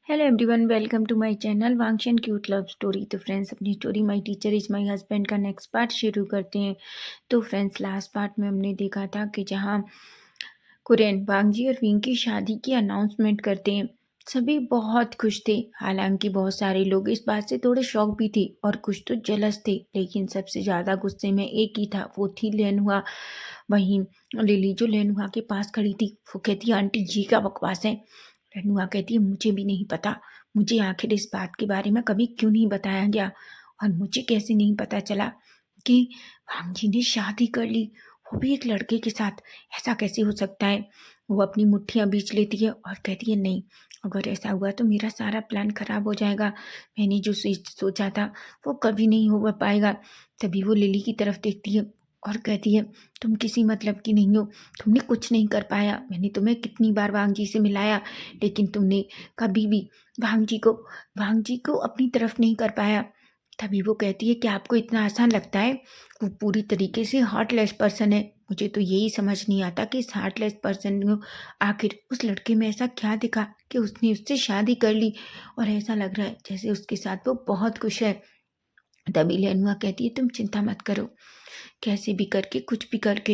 Hello everyone, welcome to my channel Wangshan cute love story. तो friends, अपनी story my teacher is my husband का next part शुरू करते हैं। तो फ्रेंड्स, लास्ट पार्ट में हमने देखा था कि जहां कुरेन वांगजी और विंग की शादी की अनाउंसमेंट करते हैं, सभी बहुत खुश थे। हालांकि बहुत सारे लोग इस बात से थोड़े शॉक भी थे और कुछ तो जलस थे, लेकिन सबसे ज़्यादा गुस्से में एक ही था, वो थी लेनहुआ। वहीं लिली जो लेनहुआ के पास खड़ी थी, वो कहती आंटी जी का बकवास है। रेनुआ कहती है मुझे भी नहीं पता, मुझे आखिर इस बात के बारे में कभी क्यों नहीं बताया गया, और मुझे कैसे नहीं पता चला कि भांजी ने शादी कर ली, वो भी एक लड़के के साथ। ऐसा कैसे हो सकता है। वो अपनी मुट्ठियाँ बीच लेती है और कहती है नहीं, अगर ऐसा हुआ तो मेरा सारा प्लान खराब हो जाएगा। मैंने जो सोचा था वो कभी नहीं हो पाएगा। तभी वो लिली की तरफ देखती है और कहती है तुम किसी मतलब की नहीं हो, तुमने कुछ नहीं कर पाया। मैंने तुम्हें कितनी बार वांगजी से मिलाया, लेकिन तुमने कभी भी वांगजी को अपनी तरफ नहीं कर पाया। तभी वो कहती है कि आपको इतना आसान लगता है, वो पूरी तरीके से हार्टलेस पर्सन है। मुझे तो यही समझ नहीं आता कि इस हार्टलेस पर्सन को आखिर उस लड़के में ऐसा क्या दिखा कि उसने उससे शादी कर ली, और ऐसा लग रहा है जैसे उसके साथ वो बहुत खुश है। तभी लेनुआ कहती है तुम चिंता मत करो, कैसे भी करके कुछ भी करके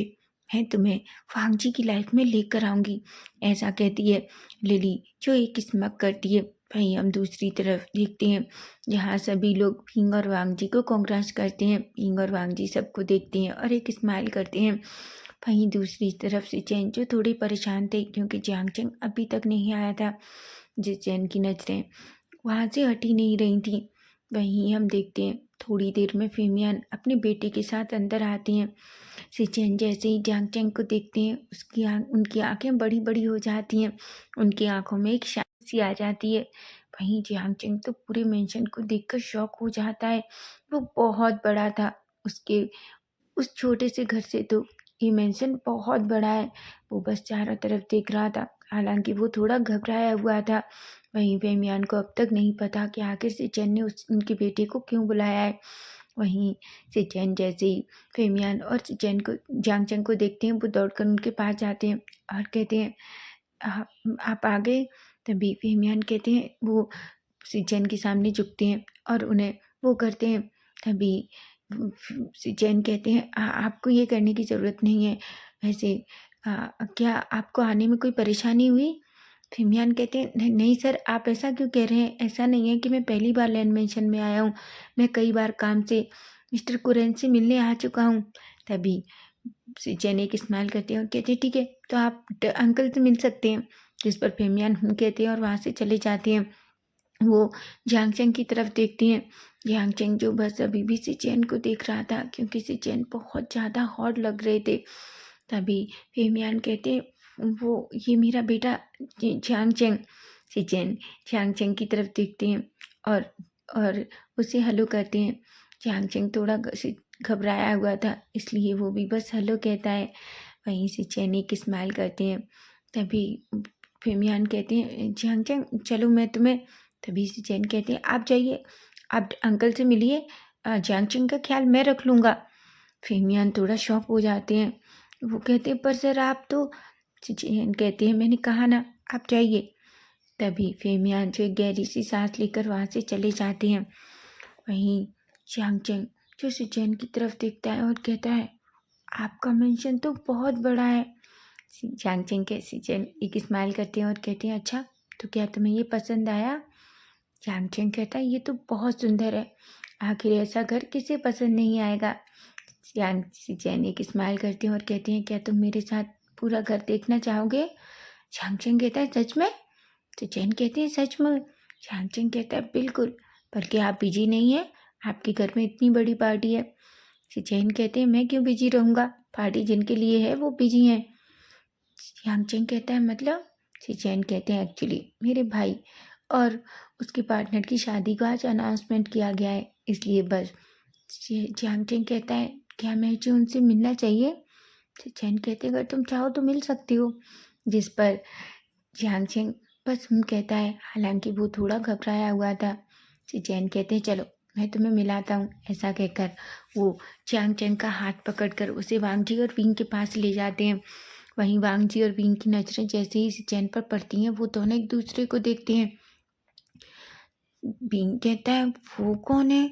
मैं तुम्हें वांगजी की लाइफ में लेकर आऊंगी, ऐसा कहती है लिली, जो एक स्मक करती है। वहीं हम दूसरी तरफ देखते हैं, जहाँ सभी लोग पिंग और वांगजी को कांग्रेस करते हैं। पिंग और वांगजी सबको देखते हैं और एक स्माइल करते हैं। वहीं दूसरी तरफ से चैन जो थोड़े परेशान थे, क्योंकि जियांगचंग अभी तक नहीं आया था। जिस चैन की नजरें वहाँ से हटी नहीं रही थी। वहीं हम देखते हैं थोड़ी देर में फेमियान अपने बेटे के साथ अंदर आती हैं। सिचेन जैसे ही जियांगचैंग को देखते हैं, उनकी आंखें बड़ी बड़ी हो जाती हैं, उनकी आंखों में एक शांति सी आ जाती है। वहीं जियांगचैंग तो पूरे मेंशन को देखकर शॉक हो जाता है। वो बहुत बड़ा था, उसके उस छोटे से घर से तो ये मेंशन बहुत बड़ा है। वो बस चारों तरफ देख रहा था, हालांकि वो थोड़ा घबराया हुआ था। वहीं फेमियान को अब तक नहीं पता कि आखिर सिचेन ने उनके बेटे को क्यों बुलाया है। वहीं सिचेन जैसे ही फेमियान और सिचेन को जियांगचैंग को देखते हैं, वो दौड़कर उनके पास जाते हैं और कहते हैं आप आ गए। तभी फेमियान कहते हैं, वो सिचेन के सामने झुकते हैं और उन्हें वो करते हैं। तभी सिचेन कहते हैं आपको ये करने की ज़रूरत नहीं है। वैसे क्या आपको आने में कोई परेशानी हुई। फेमियान कहते हैं नहीं नहीं सर, आप ऐसा क्यों कह रहे हैं। ऐसा नहीं है कि मैं पहली बार लैंड मेंशन में आया हूँ, मैं कई बार काम से मिस्टर कुरेन से मिलने आ चुका हूँ। तभी सिचेन एक स्माइल करते हैं और कहते हैं ठीक है, तो आप अंकल से मिल सकते हैं। जिस पर फेमियान कहते हैं और वहाँ से चले जाते हैं। वो जियांगचैंग की तरफ देखती हैं। जियांगचैंग जो बस अभी भी सिचेन को देख रहा था, क्योंकि सिचेन बहुत ज़्यादा हॉट लग रहे थे। तभी फेमियान कहते हैं वो ये मेरा बेटा जियांगचैंग। सिचेन जियांगचैंग की तरफ देखते हैं और और उसे हेलो करते हैं। जियांगचैंग थोड़ा घबराया हुआ था, इसलिए वो भी बस हेलो कहता है। वहीं सिचेन एक स्माइल करते हैं। तभी फेमियान कहते हैं जियांगचैंग चलो मैं तुम्हें। तभी सिचेन कहते हैं आप जाइए, आप अंकल से मिलिए, जियांगचैंग का ख्याल मैं रख लूँगा। फेमियान थोड़ा शॉक हो जाते हैं। वो कहते हैं पर सर आप तो। सिचेन कहते हैं मैंने कहा ना, आप जाइए। तभी फेमियान जो एक गहरी सी सांस लेकर वहाँ से चले जाते हैं। वहीं जियांगचैंग जो सिचेन की तरफ देखता है और कहता है आपका मेंशन तो बहुत बड़ा है। जियांगचैंग के सिचेन एक स्माइल करते हैं और कहते हैं अच्छा, तो क्या तुम्हें ये पसंद आया। जियांगचैंग कहता है ये तो बहुत सुंदर है, आखिर ऐसा घर किसे पसंद नहीं आएगा। सिचेन एक स्माइल करते हैं और कहते हैं क्या तुम मेरे साथ पूरा घर देखना चाहोगे। जियांगचैंग कहता है सच में। सिचेन कहते हैं सच में। जियांगचैंग कहता है बिल्कुल, बल्कि आप बिजी नहीं हैं, आपके घर में इतनी बड़ी पार्टी है। सिचेन कहते हैं मैं क्यों बिजी रहूँगा, पार्टी जिनके लिए है वो बिजी हैं। जियांगचैंग कहता है मतलब। सिचेन कहते हैं एक्चुअली मेरे भाई और उसके पार्टनर की शादी का आज अनाउंसमेंट किया गया है, इसलिए बस। जियांगचैंग कहता है क्या मुझे उनसे मिलना चाहिए। सिचेन कहते हैं अगर तुम चाहो तो मिल सकती हो। जिस पर जियांगचैंग बस कहता है, हालांकि वो थोड़ा घबराया हुआ था। सिचेन कहते हैं चलो मैं तुम्हें मिलाता हूँ। ऐसा कहकर वो जियांगचैंग का हाथ पकड़कर उसे वांगजी और विंग के पास ले जाते हैं। वहीं वांगजी और विंग की नजरें जैसे ही सिचेन पर पड़ती हैं, वो दोनों एक दूसरे को देखते हैं। बींग कहता है वो कौन है?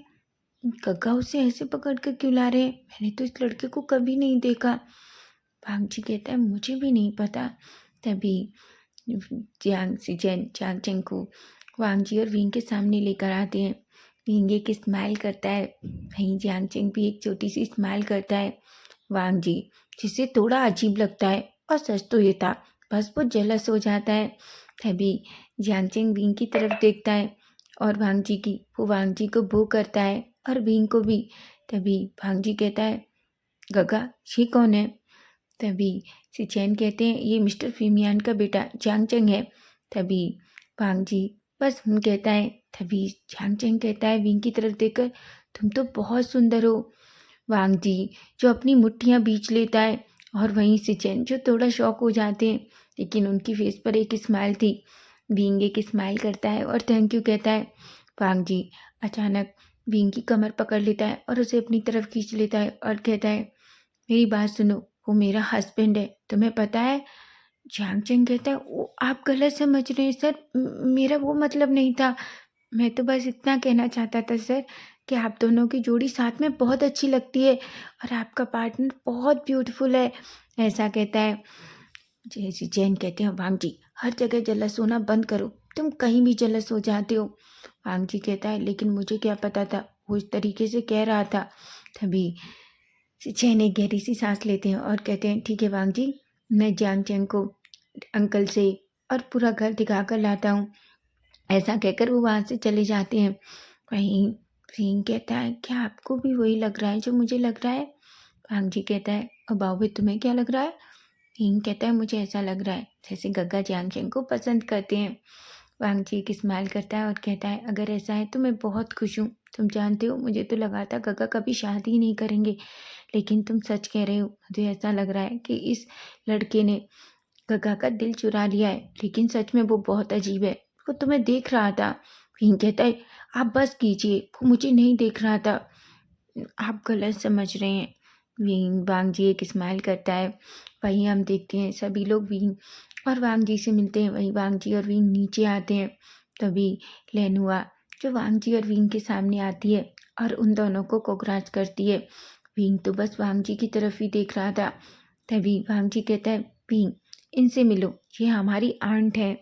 गग्गा उसे ऐसे पकड़ कर क्यों ला रहे हैं? मैंने तो इस लड़के को कभी नहीं देखा। वांगजी कहता है मुझे भी नहीं पता। तभी जियांग चेंग को वांगजी और विंग के सामने लेकर आते हैं। विंग एक स्माइल करता है, वहीं जियांग चेंग भी एक छोटी सी स्माइल करता है। वांगजी जिसे थोड़ा अजीब लगता है, और सच तो ये था, बस वो जेलस हो जाता है। तभी जियांग चेंग विंग की तरफ देखता है और वो वांगजी को बू करता है और विंग को भी। तभी वांगजी कहता है गगा ये कौन है? तभी सिचैन कहते हैं ये मिस्टर फिमियान का बेटा जियांग चेंग है। तभी वांगजी बस कहता है। तभी जियांग चेंग कहता है विंग की तरफ देखकर तुम तो बहुत सुंदर हो। वांगजी जो अपनी मुट्ठियाँ बीच लेता है, और वहीं सिचैन जो थोड़ा शॉक हो जाते हैं, लेकिन उनकी फेस पर एक स्माइल थी। विंग एक स्माइल करता है और थैंक यू कहता है। वांगजी अचानक विंग की कमर पकड़ लेता है और उसे अपनी तरफ खींच लेता है और कहता है मेरी बात सुनो, वो मेरा हस्बैंड है, तुम्हें पता है? जियांग चेंग कहता है वो आप गलत समझ रहे हैं सर, मेरा वो मतलब नहीं था। मैं तो बस इतना कहना चाहता था सर कि आप दोनों की जोड़ी साथ में बहुत अच्छी लगती है और आपका पार्टनर बहुत ब्यूटीफुल है, ऐसा कहता है। जैसी जैन कहते हैं वांगजी हर जगह जलस होना बंद करो, तुम कहीं भी जलस हो जाते हो। वांगजी कहता है लेकिन मुझे क्या पता था वो इस तरीके से कह रहा था। तभी जैन एक गहरी सी सांस लेते हैं और कहते हैं ठीक है वांगजी, मैं जियांग चेंग को अंकल से और पूरा घर दिखा कर लाता हूँ। ऐसा कहकर वो वहाँ से चले जाते हैं। वहीं रिंग कहता है क्या आपको भी वही लग रहा है जो मुझे लग रहा है? वांगजी कहता है और बाबू तुम्हें क्या लग रहा है? रिंग कहता है मुझे ऐसा लग रहा है जैसे गग्गा जियांग चेंग को पसंद करते हैं। वांगजी एक स्माइल करता है और कहता है अगर ऐसा है तो मैं बहुत खुश हूँ। तुम जानते हो मुझे तो लगा था गग्गा कभी शादी ही नहीं करेंगे, लेकिन तुम सच कह रहे हो। मुझे ऐसा लग रहा है कि इस लड़के ने गग्गा का दिल चुरा लिया है, लेकिन सच में वो बहुत अजीब है। वो तुम्हें देख रहा था। विंग कहता है आप बस कीजिए, वो मुझे नहीं देख रहा था, आप गलत समझ रहे हैं। विंग वांगजी एक स्माइल करता है। वहीं हम देखते हैं सभी लोग विंग और वांगजी से मिलते हैं। वहीं वांगजी और विंग नीचे आते हैं। तभी लेनुआ जो वांगजी और विंग के सामने आती है और उन दोनों को कोकराज करती है। विंग तो बस वांगजी की तरफ ही देख रहा था। तभी वांगजी कहता है विंग इनसे मिलो, ये हमारी आंट है।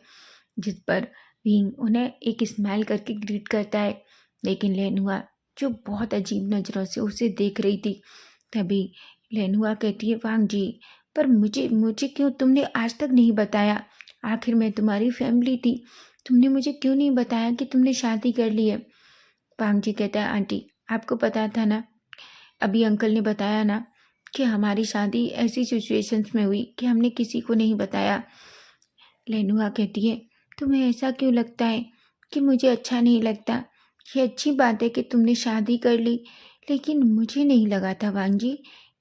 जिस पर विंग उन्हें एक स्माइल करके ग्रीट करता है, लेकिन लेनुआ जो बहुत अजीब नज़रों से उसे देख रही थी। तभी लेनुआ कहती है वांगजी पर मुझे मुझे क्यों तुमने आज तक नहीं बताया? आखिर मैं तुम्हारी फैमिली थी, तुमने मुझे क्यों नहीं बताया कि तुमने शादी कर ली है? वांगजी कहता है आंटी आपको पता था ना, अभी अंकल ने बताया ना कि हमारी शादी ऐसी सिचुएशंस में हुई कि हमने किसी को नहीं बताया। लेनुआ कहती है तुम्हें ऐसा क्यों लगता है कि मुझे अच्छा नहीं लगता? ये अच्छी बात है कि तुमने शादी कर ली, लेकिन मुझे नहीं लगा था वांगजी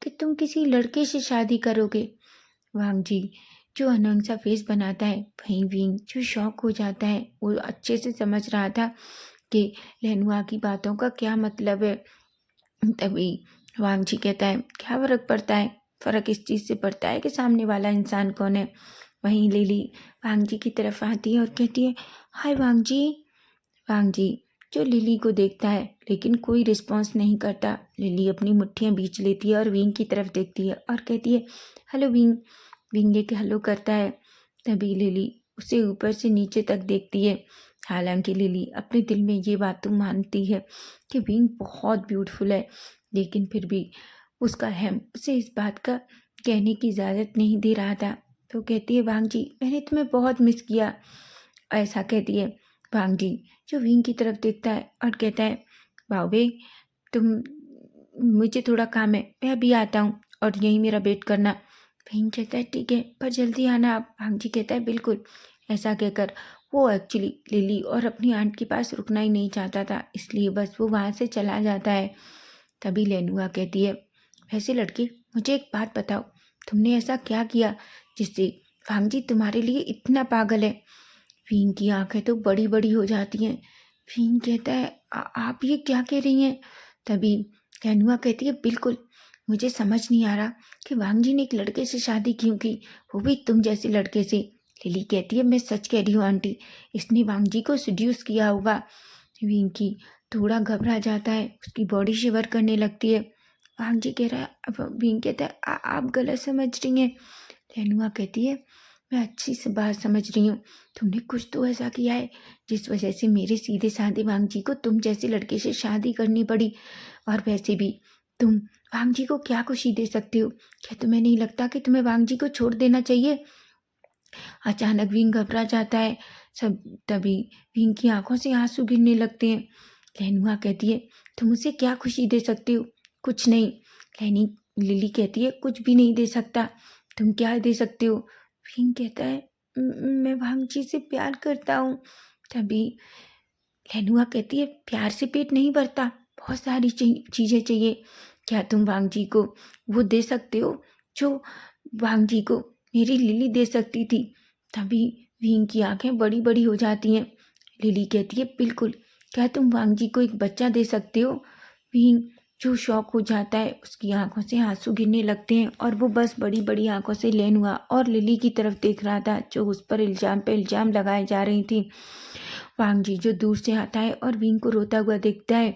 कि तुम किसी लड़के से शादी करोगे। वांगजी जो अनंग सा फेस बनाता है, वहीं विंग जो शॉक हो जाता है, वो अच्छे से समझ रहा था कि लेनुआ की बातों का क्या मतलब है। तभी वांगजी कहता है क्या फ़र्क पड़ता है? फ़र्क इस चीज़ से पड़ता है कि सामने वाला इंसान कौन है। वहीं लिली वांगजी की तरफ आती है और कहती है हाय वांगजी। वांगजी जो लिली को देखता है लेकिन कोई रिस्पॉन्स नहीं करता। लिली अपनी मुट्ठियाँ बीच लेती है और विंग की तरफ देखती है और कहती है हेलो विंग। विंग एक हेलो करता है। तभी लिली उसे ऊपर से नीचे तक देखती है। हालांकि लिली अपने दिल में ये बात तो मानती है कि विंग बहुत ब्यूटीफुल है, लेकिन फिर भी उसका हम उसे इस बात का कहने की इजाज़त नहीं दे रहा था। तो कहती है वांगजी मैंने तुम्हें बहुत मिस किया, ऐसा कहती है। वांगजी जो विंग की तरफ देखता है और कहता है बाबे तुम, मुझे थोड़ा काम है, मैं अभी आता हूँ और यहीं मेरा वेट करना। विंग कहता है ठीक है पर जल्दी आना आप। वांगजी कहता है बिल्कुल। ऐसा कहकर वो एक्चुअली लिली और अपनी आंट के पास रुकना ही नहीं चाहता था, इसलिए बस वो वहाँ से चला जाता है। तभी लेनुआ कहती है वैसे लड़की मुझे एक बात बताओ, तुमने ऐसा क्या किया जिससे वांगजी तुम्हारे लिए इतना पागल है? विंग की आंखें तो बड़ी बड़ी हो जाती हैं। विंग कहता है आप ये क्या कह रही हैं? तभी लेनुआ कहती है बिल्कुल, मुझे समझ नहीं आ रहा कि वांगजी ने एक लड़के से शादी क्यों की, वो भी तुम जैसे लड़के से। लिली कहती है मैं सच कह रही हूँ आंटी, इसने वांगजी को सेड्यूस किया होगा। विंकी थोड़ा घबरा जाता है, उसकी बॉडी शिवर करने लगती है। वांग जी कह रहा है, अब विंग कहता है, आप गलत समझ रही हैं। रेनुआ कहती है, मैं अच्छी से बात समझ रही हूँ, तुमने कुछ तो ऐसा किया है जिस वजह से मेरे सीधे साधे वांग जी को तुम जैसे लड़के से शादी करनी पड़ी। और वैसे भी तुम वांग जी को क्या खुशी दे सकते हो? क्या तुम्हें नहीं लगता कि तुम्हें वांग जी को छोड़ देना चाहिए? अचानक विंग घबरा जाता है। सब तभी विंग की आंखों से आंसू गिरने लगते हैं। लेनुआ कहती है, तुम उसे क्या खुशी दे सकते हो? कुछ नहीं। लेनी लिली कहती है, कुछ भी नहीं दे सकता। तुम क्या दे सकते हो? विंग कहता है, मैं वांग जी से प्यार करता हूँ। तभी लेनुआ कहती है, प्यार से पेट नहीं भरता, बहुत सारी चीज़ें चाहिए। क्या तुम वांग जी को वो दे सकते हो जो वांग जी को मेरी लिली दे सकती थी? तभी विंग की आंखें बड़ी बड़ी हो जाती हैं। लिली कहती है, बिल्कुल। क्या तुम वांग जी को एक बच्चा दे सकते हो? विंग जो शौक हो जाता है, उसकी आंखों से आंसू गिरने लगते हैं और वो बस बड़ी बड़ी आंखों से लेनुआ और लिली की तरफ देख रहा था, जो उस पर इल्जाम पे इल्जाम लगाए जा रही थी। वांग जी जो दूर से आता है और विंग को रोता हुआ देखता है।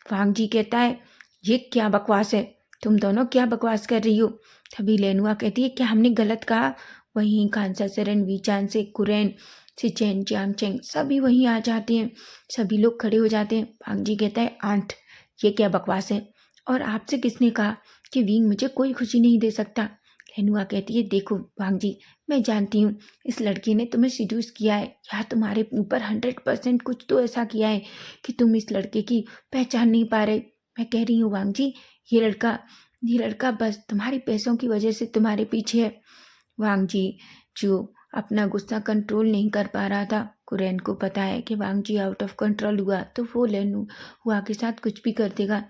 वांग जी कहता है, ये क्या बकवास है? तुम दोनों क्या बकवास कर रही हो? तभी लेनुआ कहती है, क्या हमने गलत कहा? वहीं खानसा सरन, वीचान से कुरैन से चैन चांग चैंग सभी वहीं आ जाते हैं। सभी लोग खड़े हो जाते हैं। वांग जी कहता है, आंट, ये क्या बकवास है? और आपसे किसने कहा कि विंग मुझे कोई खुशी नहीं दे सकता? लेनुआ कहती है, देखो वांग जी, मैं जानती हूँ इस लड़की ने तुम्हें सिड्यूस किया है, या तुम्हारे ऊपर 100% कुछ तो ऐसा किया है कि तुम इस लड़के की पहचान नहीं पा रहे। मैं कह रही हूँ वांग जी, ये लड़का बस तुम्हारे पैसों की वजह से तुम्हारे पीछे है। वांग जी जो अपना गुस्सा कंट्रोल नहीं कर पा रहा था, कुरैन को पता है कि वांग जी आउट ऑफ कंट्रोल हुआ तो वो लेनु हुआ के साथ कुछ भी कर देगा।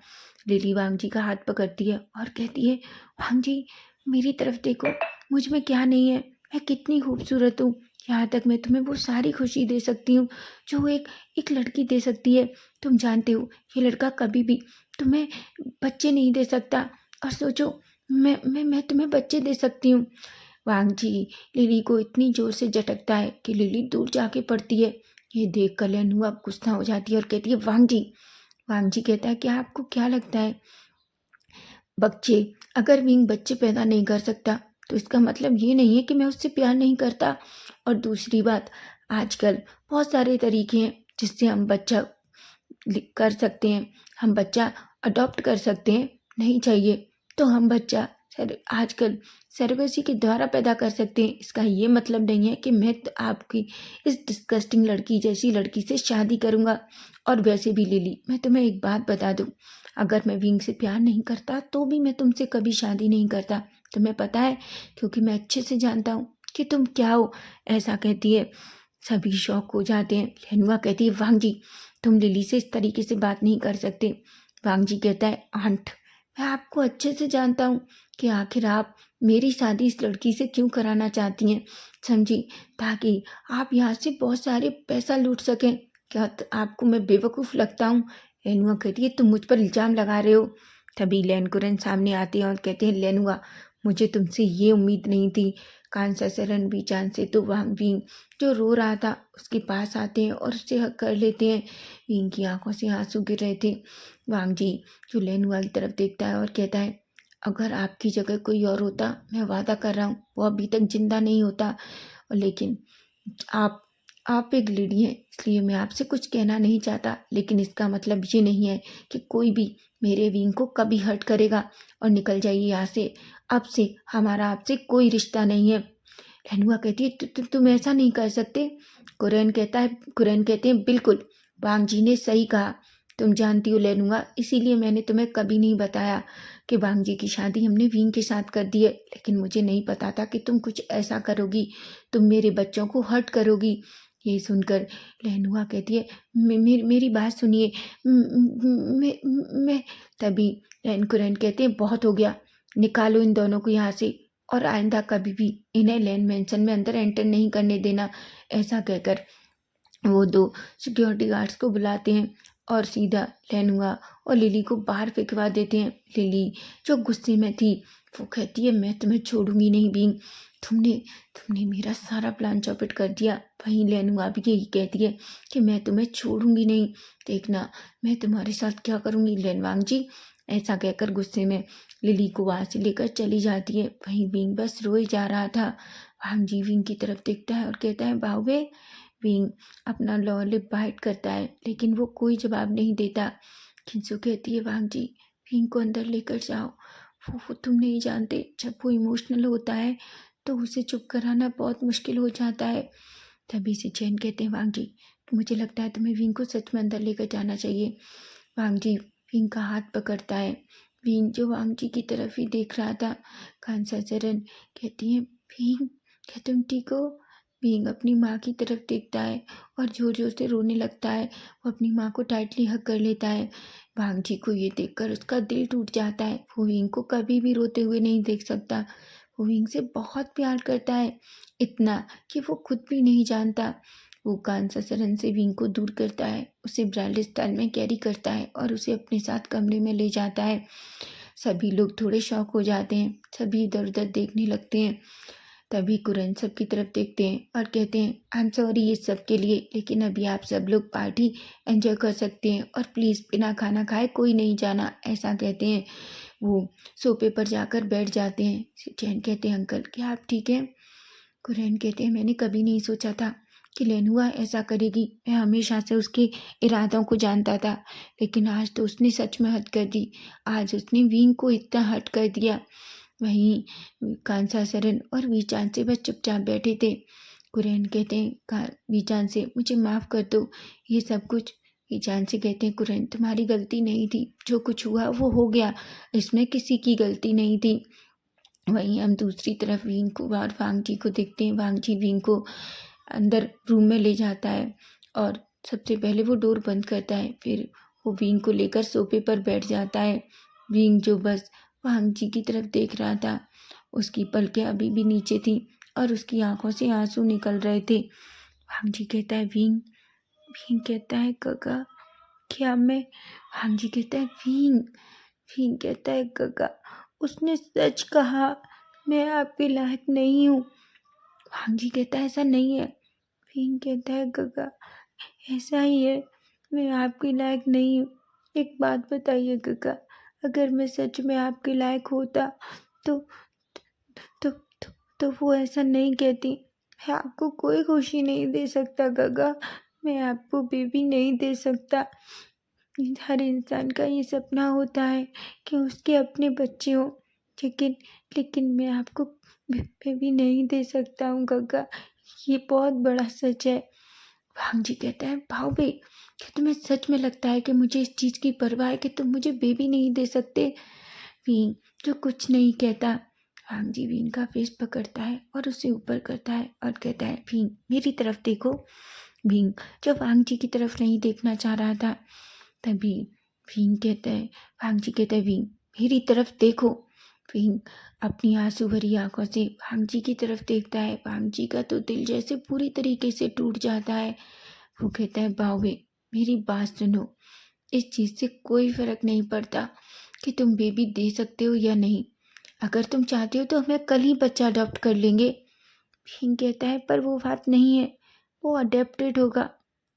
लिली वांग जी का हाथ पकड़ती है और कहती है, वांग जी मेरी तरफ देखो, मुझ में क्या नहीं है, मैं कितनी खूबसूरत हूँ। यहाँ तक मैं तुम्हें वो सारी खुशी दे सकती हूँ जो एक लड़की दे सकती है। तुम जानते हो ये लड़का कभी भी तुम्हें बच्चे नहीं दे सकता, और सोचो मैं तुम्हें बच्चे दे सकती हूँ। वांग जी लिली को इतनी जोर से झटकता है कि लिली दूर जाके पड़ती है। ये देख कर लेनुआ गुस्सा हो जाती है और कहती है, वांग जी कहता है, क्या आपको क्या लगता है बच्चे, अगर विंग बच्चे पैदा नहीं कर सकता तो इसका मतलब ये नहीं है कि मैं उससे प्यार नहीं करता। और दूसरी बात, आजकल बहुत सारे तरीके हैं जिससे हम बच्चा कर सकते हैं। हम बच्चा अडॉप्ट कर सकते हैं, नहीं चाहिए तो हम बच्चा आजकल सरोगेसी के द्वारा पैदा कर सकते हैं। इसका ये मतलब नहीं है कि मैं आपकी इस डिस्गस्टिंग लड़की जैसी लड़की से शादी करूँगा। और वैसे भी लिली, मैं तुम्हें एक बात बता दूँ, अगर मैं विंग से प्यार नहीं करता तो भी मैं तुमसे कभी शादी नहीं करता। तुम्हें पता है, क्योंकि मैं अच्छे से जानता हूँ कि तुम क्या हो। ऐसा कहती है। सभी शौक हो जाते हैं। लेनुआ कहती है, वांग जी तुम लिली से इस तरीके से बात नहीं कर सकते। वांग जी कहता है, आंट, मैं आपको अच्छे से जानता हूँ कि आखिर आप मेरी शादी इस लड़की से क्यों कराना चाहती हैं, समझी, ताकि आप यहाँ से बहुत सारे पैसा लूट सकें। क्या आपको मैं बेवकूफ़ लगता हूँ? लेनुआ कहती है, तुम मुझ पर इल्ज़ाम लगा रहे हो। तभी लेनकुरन सामने आते हैं और कहते हैं, लेनुआ, मुझे तुमसे ये उम्मीद नहीं थी। कांसा सरन बीचान से तो वांग विंग जो रो रहा था उसके पास आते हैं और उससे हक कर लेते हैं। विंग की आंखों से आंसू गिर रहे थे। वांग जी जो लेनुआ की तरफ देखता है और कहता है, अगर आपकी जगह कोई और होता, मैं वादा कर रहा हूँ वो अभी तक जिंदा नहीं होता। और लेकिन आप आप एक लेडी हैं, इसलिए मैं आपसे कुछ कहना नहीं चाहता, लेकिन इसका मतलब ये नहीं है कि कोई भी मेरे विंग को कभी हर्ट करेगा। और निकल जाइए यहाँ से, अब से हमारा आपसे कोई रिश्ता नहीं है। लेनुआ कहती है, तुम ऐसा नहीं कर सकते। कुरैन कहते हैं, बिल्कुल, वांग जी ने सही कहा। तुम जानती हो लेनुआ, इसीलिए मैंने तुम्हें कभी नहीं बताया कि वांग जी की शादी हमने विंग के साथ कर दी है। लेकिन मुझे नहीं पता था कि तुम कुछ ऐसा करोगी, तुम मेरे बच्चों को हर्ट करोगी। ये सुनकर लेनुआ कहती है, मेरी बात सुनिए। मैं तभी कुरैन कहते हैं, बहुत हो गया, निकालो इन दोनों को यहाँ से, और आइंदा कभी भी इन्हें लैंड मैंशन में अंदर एंटर नहीं करने देना। ऐसा कहकर वो दो सिक्योरिटी गार्ड्स को बुलाते हैं और सीधा लेनुआ और लिली को बाहर फेंकवा देते हैं। लिली जो गुस्से में थी वो कहती है, मैं तुम्हें छोड़ूंगी नहीं बींग, तुमने तुमने मेरा सारा प्लान चौपट कर दिया। वहीं लेनुआ भी यही कहती है कि मैं तुम्हें छोड़ूंगी नहीं, देखना मैं तुम्हारे साथ क्या करूंगी लेनवांग जी। ऐसा कहकर गुस्से में लिली को वहाँ से लेकर चली जाती है। वहीं विंग बस रोए जा रहा था। वांग जी विंग की तरफ देखता है और कहता है बाहुबे। विंग अपना लोअर लिप बाइट करता है लेकिन वो कोई जवाब नहीं देता। खिंसू कहती है वांग जी विंग को अंदर लेकर जाओ, वो तुम नहीं जानते जब वो इमोशनल होता है तो उसे चुप कराना बहुत मुश्किल हो जाता है। तभी से चैन कहते हैं वांग जी मुझे लगता है तुम्हें विंग को सच में अंदर लेकर जाना चाहिए। वांग जी विंग का हाथ पकड़ता है। विंग जो वांग जी की तरफ ही देख रहा था। खानसा चरण कहती है विंग क्या तुम ठीक हो। विंग अपनी माँ की तरफ देखता है और जोर जोर से रोने लगता है। वो अपनी माँ को टाइटली हग कर लेता है। वांग जी को ये देखकर उसका दिल टूट जाता है। वो विंग को कभी भी रोते हुए नहीं देख सकता। वो विंग से बहुत प्यार करता है, इतना कि वो खुद भी नहीं जानता। वो कांसा शरण से विंग को दूर करता है, उसे ब्राइडल स्टाइल में कैरी करता है और उसे अपने साथ कमरे में ले जाता है। सभी लोग थोड़े शॉक हो जाते हैं, सभी इधर उधर देखने लगते हैं। तभी कुरन सब की तरफ देखते हैं और कहते हैं आई एम सॉरी ये सब के लिए, लेकिन अभी आप सब लोग पार्टी एंजॉय कर सकते हैं और प्लीज़ बिना खाना खाए कोई नहीं जाना, ऐसा कहते हैं। वो सोफे पर जाकर बैठ जाते हैं। चैन कहते हैं अंकल क्या आप ठीक हैं। कुरैन कहते हैं मैंने कभी नहीं सोचा था कि लेनुआ ऐसा करेगी। मैं हमेशा से उसके इरादों को जानता था, लेकिन आज तो उसने सच में हद कर दी। आज उसने विंग को इतना हर्ट कर दिया। वहीं कांसा सरन और वीचान से बस चुपचाप बैठे थे। कुरैन कहते हैं वीचान से मुझे माफ़ कर दो ये सब कुछ। वीचान से कहते हैं कुरैन तुम्हारी गलती नहीं थी, जो कुछ हुआ वो हो गया, इसमें किसी की गलती नहीं थी। वहीं हम दूसरी तरफ विंग को और वांग जी को देखते हैं। वांग जी विंग को अंदर रूम में ले जाता है और सबसे पहले वो डोर बंद करता है। फिर वो विंग को लेकर सोफे पर बैठ जाता है। विंग जो बस वांग जी की तरफ देख रहा था, उसकी पलकें अभी भी नीचे थी और उसकी आंखों से आंसू निकल रहे थे। वांग जी कहता है विंग। विंग कहता है काका क्या मैं। वांग जी कहता है विंग। विंग कहता है काका उसने सच कहा, मैं आपके लायक नहीं हूँ। वांग जी कहता है ऐसा नहीं है। विंग कहता है काका ऐसा ही है, मैं आपके लायक नहीं हूँ। एक बात बताइए काका, अगर मैं सच में आपके लायक होता तो तो तो, तो वो ऐसा नहीं कहती। मैं आपको कोई खुशी नहीं दे सकता काका, मैं आपको बेबी नहीं दे सकता। हर इंसान का ये सपना होता है कि उसके अपने बच्चे हों, लेकिन लेकिन मैं आपको बेबी नहीं दे सकता हूँ काका, ये बहुत बड़ा सच है। वांग जी कहता है भावे क्या तुम्हें सच में लगता है कि मुझे इस चीज़ की परवाह है कि तुम मुझे बेबी नहीं दे सकते। वीन जो कुछ नहीं कहता। वांग जी वीन का फेस पकड़ता है और उसे ऊपर करता है और कहता है वीन मेरी तरफ देखो। वीन जो वांग जी की तरफ नहीं देखना चाह रहा था। तभी वीन कहता है वांग जी कहता है वीन मेरी तरफ देखो। वीन अपनी आंसू भरी आंखों से वांग जी की तरफ देखता है। वांग जी का तो दिल जैसे पूरी तरीके से टूट जाता है। वो कहता है बावे मेरी बात सुनो, इस चीज़ से कोई फर्क नहीं पड़ता कि तुम बेबी दे सकते हो या नहीं। अगर तुम चाहते हो तो हमें कल ही बच्चा अडॉप्ट कर लेंगे। भीम कहता है पर वो बात नहीं है, वो अडेप्टेड होगा,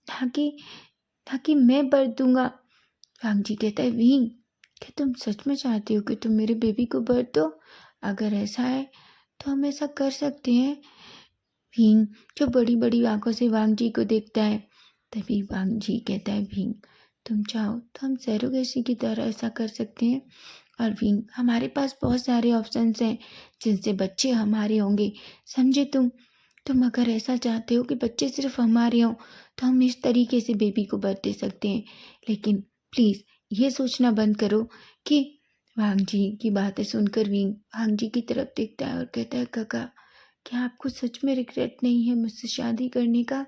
ना कि मैं बर्थ दूंगा। वांग जी कहता है भीम क्या तुम सच में चाहते हो कि तुम मेरे बेबी को बर्थ दो। अगर ऐसा है तो हम ऐसा कर सकते हैं। भीम जो बड़ी बड़ी आंखों से वांग जी को देखता है। तभी वांग जी कहता है भीम तुम चाहो तो हम सैरोगेसी की तरह ऐसा कर सकते हैं। और भीम हमारे पास बहुत सारे ऑप्शंस हैं जिनसे बच्चे हमारे होंगे, समझे तुम अगर ऐसा चाहते हो कि बच्चे सिर्फ हमारे हों तो हम इस तरीके से बेबी को बर्थ दे सकते हैं, लेकिन प्लीज़ ये सोचना बंद करो कि। वांग जी की बातें सुनकर भीम वांग जी की तरफ देखता है और कहता है काका क्या आपको सच में रिग्रेट नहीं है मुझसे शादी करने का।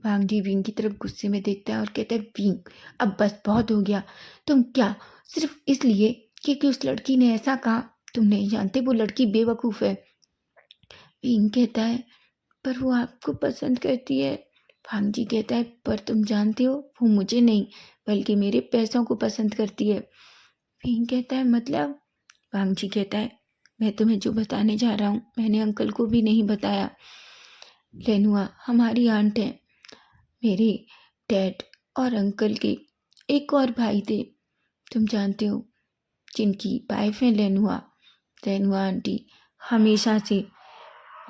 वांग जी विंग की तरफ गुस्से में देखता है और कहता है विंग अब बस बहुत हो गया। तुम क्या सिर्फ इसलिए क्योंकि उस लड़की ने ऐसा कहा, तुम नहीं जानते वो लड़की बेवकूफ़ है। विंग कहता है पर वो आपको पसंद करती है। वांग जी कहता है पर तुम जानते हो वो मुझे नहीं बल्कि मेरे पैसों को पसंद करती है। विंग कहता है मतलब। वांग जी कहता है मैं तुम्हें जो बताने जा रहा हूँ मैंने अंकल को भी नहीं बताया। लेनुआ हमारी आंट है। मेरे डैड और अंकल के एक और भाई थे, तुम जानते हो, जिनकी वाइफ है लेनुआ। लेनुआ आंटी हमेशा से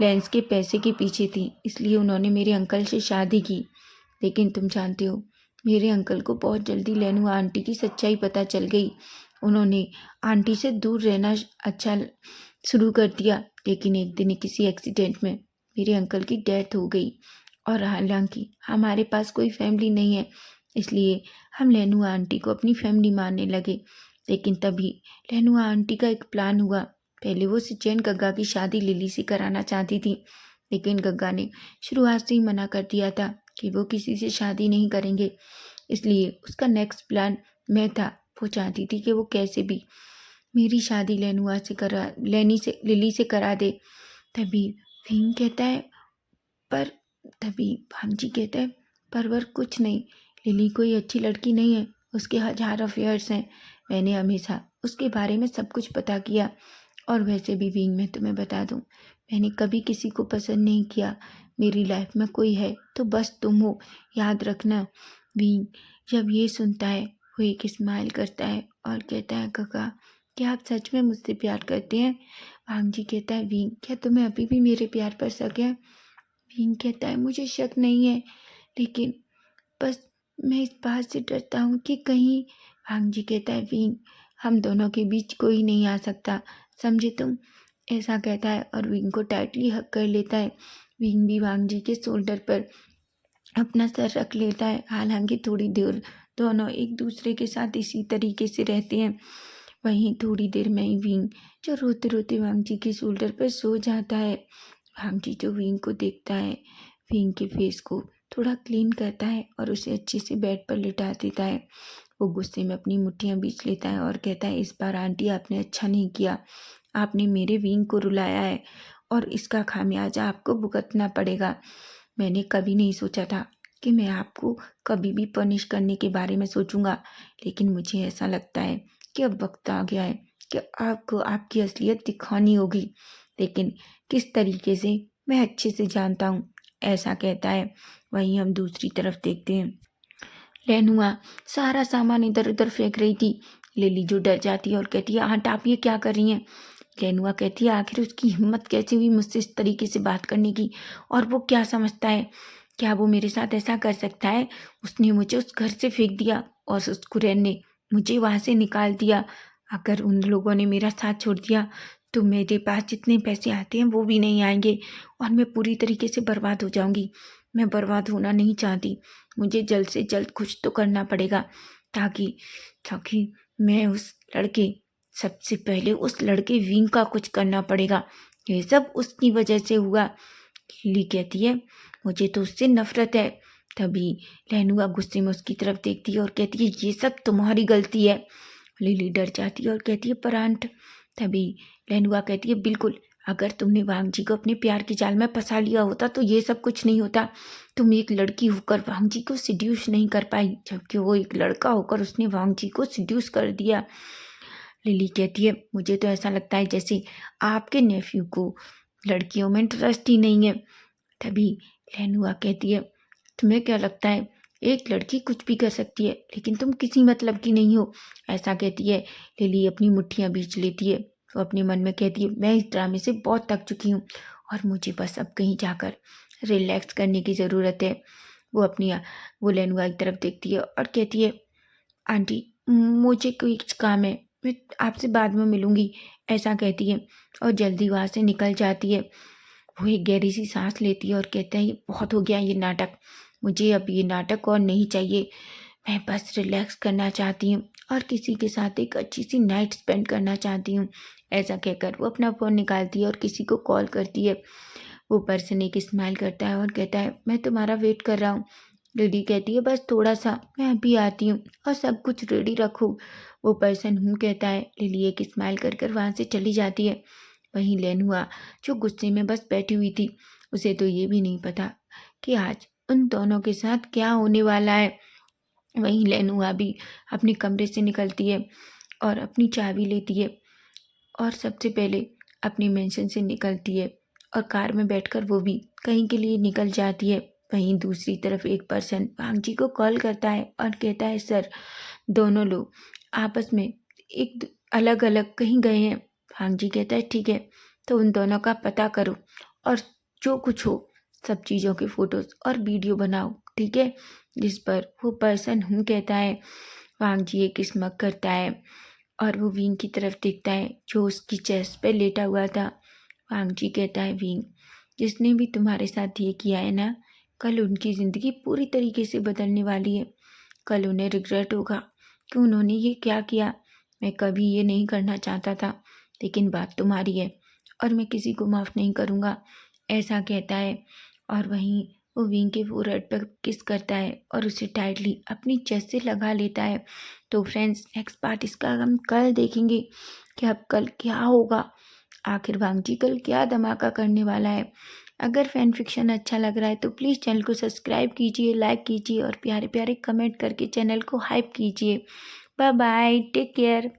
लेंस के पैसे के पीछे थी, इसलिए उन्होंने मेरे अंकल से शादी की। लेकिन तुम जानते हो, मेरे अंकल को बहुत जल्दी लेनुआ आंटी की सच्चाई पता चल गई। उन्होंने आंटी से दूर रहना अच्छा शुरू कर दिया। लेकिन एक दिन किसी एक्सीडेंट में मेरे अंकल की डेथ हो गई, और हालांकि हमारे पास कोई फैमिली नहीं है, इसलिए हम लेनुआ आंटी को अपनी फैमिली मानने लगे। लेकिन तभी लेनुआ आंटी का एक प्लान हुआ। पहले वो सचेन गग्गा की शादी लिली से कराना चाहती थी, लेकिन गग्गा ने शुरुआत से ही मना कर दिया था कि वो किसी से शादी नहीं करेंगे। इसलिए उसका नेक्स्ट प्लान मैं था। वो चाहती थी कि वो कैसे भी मेरी शादी लिली से करा दे। तभी भीम कहता है पर तभी भांजी कहता है पर कुछ नहीं, लिली कोई अच्छी लड़की नहीं है, उसके 1000 अफेयर्स हैं। मैंने हमेशा उसके बारे में सब कुछ पता किया। और वैसे भी विंग, मैं तुम्हें बता दूं, मैंने कभी किसी को पसंद नहीं किया। मेरी लाइफ में कोई है तो बस तुम हो, याद रखना। विंग जब ये सुनता है वो एक स्माइल करता है और कहता है काका, क्या आप सच में मुझसे प्यार करते हैं? भांजी कहता है विंग, क्या तुम्हें अभी भी मेरे प्यार पर शक है? विंग कहता है मुझे शक नहीं है, लेकिन बस मैं इस बात से डरता हूँ कि कहीं। भांजी कहता है विंग, हम दोनों के बीच कोई नहीं आ सकता, समझे तुम? ऐसा कहता है और विंग को टाइटली हक कर लेता है। विंग भी भांजी के शोल्डर पर अपना सर रख लेता है। हालांकि थोड़ी देर दोनों एक दूसरे के साथ इसी तरीके से रहते हैं। वहीं थोड़ी देर में ही विंग जो रोते रोते वांगजी के शोल्डर पर सो जाता है। वांगजी जो विंग को देखता है, विंग के फेस को थोड़ा क्लीन करता है और उसे अच्छे से बेड पर लिटा देता है। वो गुस्से में अपनी मुट्ठियां बीच लेता है और कहता है, इस बार आंटी आपने अच्छा नहीं किया। आपने मेरे विंग को रुलाया है और इसका खामियाजा आपको भुगतना पड़ेगा। मैंने कभी नहीं सोचा था कि मैं आपको कभी भी पनिश करने के बारे में सोचूंगा, लेकिन मुझे ऐसा लगता है कि अब वक्त आ गया है कि आपको आपकी असलियत दिखानी होगी। लेकिन किस तरीके से, मैं अच्छे से जानता हूँ, ऐसा कहता है। वहीं हम दूसरी तरफ देखते हैं, लेनुआ सारा सामान इधर उधर फेंक रही थी। लिली जो डर जाती है और कहती है, आंट आप ये क्या कर रही हैं? लेनुआ कहती है, आखिर उसकी हिम्मत कैसे हुई मुझसे इस तरीके से बात करने की, और वो क्या समझता है, क्या वो मेरे साथ ऐसा कर सकता है? उसने मुझे उस घर से फेंक दिया और उस कुरैन ने मुझे वहाँ से निकाल दिया। अगर उन लोगों ने मेरा साथ छोड़ दिया तो मेरे पास जितने पैसे आते हैं वो भी नहीं आएंगे और मैं पूरी तरीके से बर्बाद हो जाऊंगी। मैं बर्बाद होना नहीं चाहती। मुझे जल्द से जल्द कुछ तो करना पड़ेगा ताकि ताकि मैं उस लड़के सबसे पहले उस लड़के विंग का कुछ करना पड़ेगा। ये सब उसकी वजह से हुआ। लिली कहती है, मुझे तो उससे नफरत है। तभी लेनुआ गुस्से में उसकी तरफ देखती है और कहती है, ये सब तुम्हारी गलती है। लिली डर जाती है और कहती है, पर आंट। तभी लेनुआ कहती है, बिल्कुल, अगर तुमने वांगजी को अपने प्यार की जाल में फंसा लिया होता तो ये सब कुछ नहीं होता। तुम एक लड़की होकर वांगजी को सिड्यूस नहीं कर पाई, जबकि वो एक लड़का होकर उसने वांगजी को सिड्यूस कर दिया। लिली कहती है, मुझे तो ऐसा लगता है जैसे आपके नेफ्यू को लड़कियों में इंटरेस्ट ही नहीं है। तभी लेनुआ कहती है, तुम्हें क्या लगता है एक लड़की कुछ भी कर सकती है, लेकिन तुम किसी मतलब की नहीं हो? ऐसा कहती है। लिली अपनी मुट्ठियां बीच लेती है। वो अपने मन में कहती है, मैं इस ड्रामे से बहुत थक चुकी हूँ और मुझे बस अब कहीं जाकर रिलैक्स करने की ज़रूरत है। वो अपनी वो लेनुआ की तरफ देखती है और कहती है, आंटी मुझे कुछ काम है, मैं आपसे बाद में मिलूँगी, ऐसा कहती है और जल्दी वहाँ से निकल जाती है। वो एक गहरी सी सांस लेती है और कहता है, ये बहुत हो गया ये नाटक, मुझे अब ये नाटक और नहीं चाहिए। मैं बस रिलैक्स करना चाहती हूँ और किसी के साथ एक अच्छी सी नाइट स्पेंड करना चाहती हूँ। ऐसा कहकर वो अपना फ़ोन निकालती है और किसी को कॉल करती है। वो पर्सन एक स्माइल करता है और कहता है, मैं तुम्हारा वेट कर रहा हूँ। लिली कहती है, बस थोड़ा सा, मैं अभी आती हूँ और सब कुछ रेडी रखो। वो पर्सन हूँ कहता है। लिली एक स्माइल कर कर वहाँ से चली जाती है। वहीं लेनुआ जो गुस्से में बस बैठी हुई थी, उसे तो ये भी नहीं पता कि आज उन दोनों के साथ क्या होने वाला है। वहीं लेनुआ भी अपने कमरे से निकलती है और अपनी चाबी लेती है और सबसे पहले अपनी मेंशन से निकलती है और कार में बैठकर वो भी कहीं के लिए निकल जाती है। वहीं दूसरी तरफ एक पर्सन वांग जी को कॉल करता है और कहता है, सर दोनों लोग आपस में एक अलग अलग कहीं गए हैं। वांग जी कहता है, ठीक है, तो उन दोनों का पता करो और जो कुछ हो सब चीज़ों के फ़ोटोज़ और वीडियो बनाओ, ठीक है। जिस पर वो पर्सन कहता है। वांग जी एक स्मग करता है और वो विंग की तरफ देखता है जो उसकी चेस्ट पे लेटा हुआ था। वांग जी कहता है, विंग, जिसने भी तुम्हारे साथ ये किया है ना, कल उनकी ज़िंदगी पूरी तरीके से बदलने वाली है। कल उन्हें रिग्रेट होगा कि उन्होंने ये क्या किया। मैं कभी ये नहीं करना चाहता था, लेकिन बात तुम्हारी है और मैं किसी को माफ़ नहीं करूँगा, ऐसा कहता है। और वहीं वो विंग के फोरहेड पर किस करता है और उसे टाइटली अपनी चेस्ट से लगा लेता है। तो फ्रेंड्स, नेक्स्ट पार्ट इसका हम कल देखेंगे कि अब कल क्या होगा, आखिर वांग जी कल क्या धमाका करने वाला है। अगर फैन फिक्शन अच्छा लग रहा है तो प्लीज़ चैनल को सब्सक्राइब कीजिए, लाइक कीजिए और प्यारे प्यारे कमेंट करके चैनल को हाइप कीजिए। Bye bye, take care.